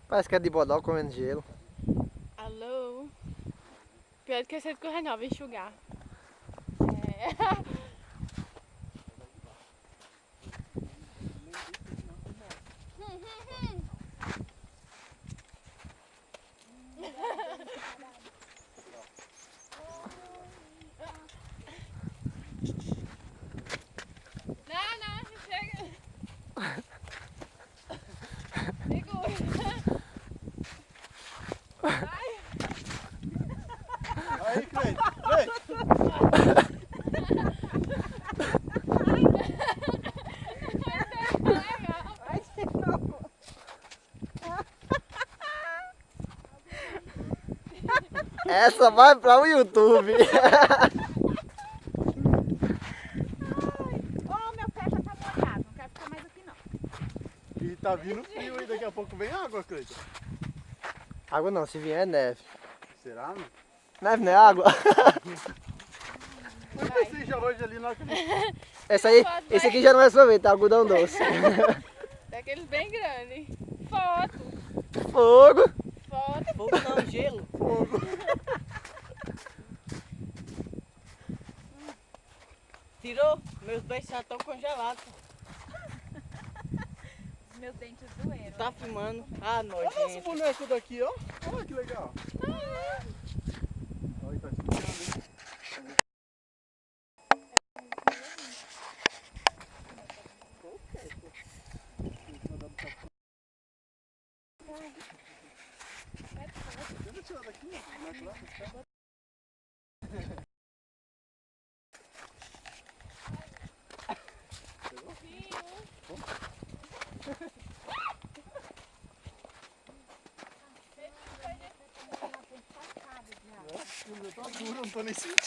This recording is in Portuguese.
Parece que é de bodó comendo gelo. Alô? Pior do que esse de correr não, vou enxugar. Não, chega. Segura. Vai. Aí, Cleide, vem. Vai de novo. Essa vai para o YouTube. Ô, meu pé já tá molhado, não quero ficar mais aqui não. E tá vindo frio e daqui a pouco vem água, Cleide. Água não, se vier é neve. Será, meu? Neve não é água. Mas pensei já hoje ali na hora que Esse aqui já não é sorvete, é algodão doce. Daqueles bem grandes. Foto. Fogo. Foto. Fogo não, gelo. fogo. Tirou? Meus pés já estão congelados. Meus dentes doeram. Tá filmando? Ah, Olha esse nojento. boneco daqui, ó. Olha que legal. Olha, tá esticando, hein? Deixa eu tirar daqui, ó. Mais lá, tá? Eu tô duro, não tô nem sentindo.